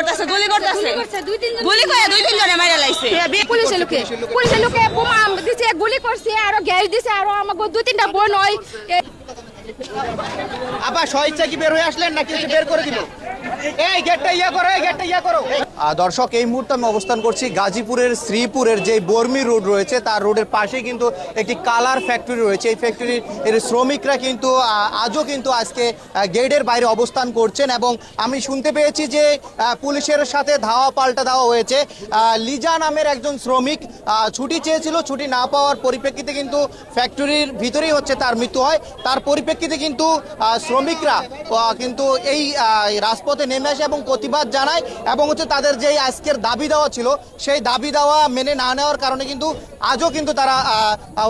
করতেছে গুলি করতেছে গুলি করে দুই তিন জনে মারা লাইছে পুলিশের লোকে বোমা দিছে গুলি করছে আর গ্যাস দিছে আর আমাকে দুই তিনটা বোন হয় আবার স্বেচ্ছা কি বের হয়ে আসলেন নাকি বের করে দিল? এই গেটটা ইয়া করো। দর্শক, এই মুহূর্তে আমি অবস্থান করছি গাজীপুরের শ্রীপুরের যে বর্মি রোড রয়েছে তার রোডের পাশে কিন্তু একটি কালার ফ্যাক্টরি রয়েছে। এই ফ্যাক্টরির এর শ্রমিকরা কিন্তু আজও কিন্তু আজকে গেটের বাইরে অবস্থান করছেন এবং আমি শুনতে পেয়েছি যে পুলিশের সাথে ধাওয়া পাল্টা দেওয়া হয়েছে। লিজা নামের একজন শ্রমিক ছুটি চেয়েছিল, ছুটি না পাওয়ার পরিপ্রেক্ষিতে কিন্তু ফ্যাক্টরির ভিতরেই হচ্ছে তার মৃত্যু হয়। তার পরিপ্রেক্ষিতে কিন্তু শ্রমিকরা কিন্তু এই রাজপথে নেমে আসে এবং প্রতিবাদ জানায় এবং হচ্ছে তাদের যে আজকের দাবি দেওয়া ছিল সেই দাবি দেওয়া মেনে না নেওয়ার কারণে কিন্তু আজও কিন্তু তারা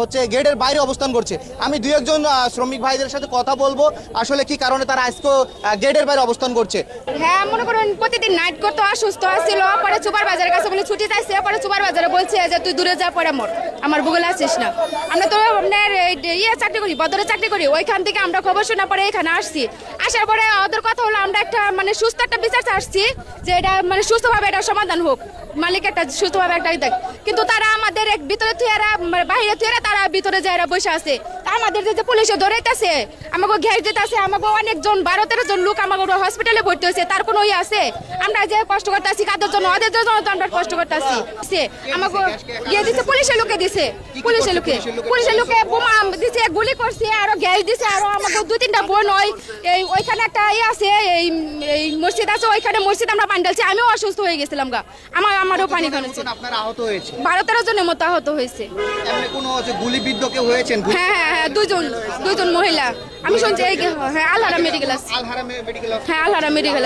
হচ্ছে গেটের বাইরে অবস্থান করছে। আমি দুই একজন শ্রমিক ভাইদের সাথে কথা বলবো আসলে কি কারণে তারা আজকেও গেটের বাইরে অবস্থান করছে। হ্যাঁ, মনে করেন প্রতিদিন নাইট করতে অসুস্থ ছিল, পরে সুপার বাজারের কাছে বলে ছুটি চাইছে, পরে সুপার বাজারে বলছে যে তুই দূরে যা, পরে আমার ভূগোল আসিস না। আমরা তো আপনার চাকরি করি, বদরে চাকরি করি, ওইখান থেকে আমরা খবর শোনা পরে এখানে আসছি। আসার পরে ওদের কথা হলো আমরা একটা মানে সুস্থ একটা বিচার আসছি যে এটা মানে সুস্থভাবে এটা সমাধান হোক, মালিক একটা সুস্থভাবে একটা দেখ। কিন্তু তারা আমাদের ভিতরে থুয়েরা বাইরে থুয়েরা তারা ভিতরে যারা বসে আছে। আমাদের যে পুলিশে ধরাইতেছে, আমাকে ঘের দিতেছে, আমাকে অনেকজন 12-13 জন লোক আমাকে হসপিটালে ভর্তি হয়েছে, তার কোনো ইয়ে আছে? আমরা যে কষ্ট করতেছি কাদের জন্য, ওদের জন্য তো আমরা কষ্ট করতেছি। আমাকে ইয়ে দিচ্ছে, পুলিশের লোকে বোমা দিছে, গুলি করছে আর গ্যাস দিছে আর আমাকে দুই তিনটা বোন হয়। ওইখানে একটা ইয়ে আছে, এই মসজিদ আছে, ওইখানে মসজিদ আমরা পানি ঢালছি। আমিও অসুস্থ হয়ে গেছিলাম গা, আমারও পানি খাওয়াচ্ছে। 12-13 জনের মতো আহত হয়েছে। গুলিবিদ্ধ কেউ হয়েছেন? হ্যাঁ, দুইজন মহিলা। আমি শুনছি আলহারা মেডিকেল আছে। আলহারা মেডিকেল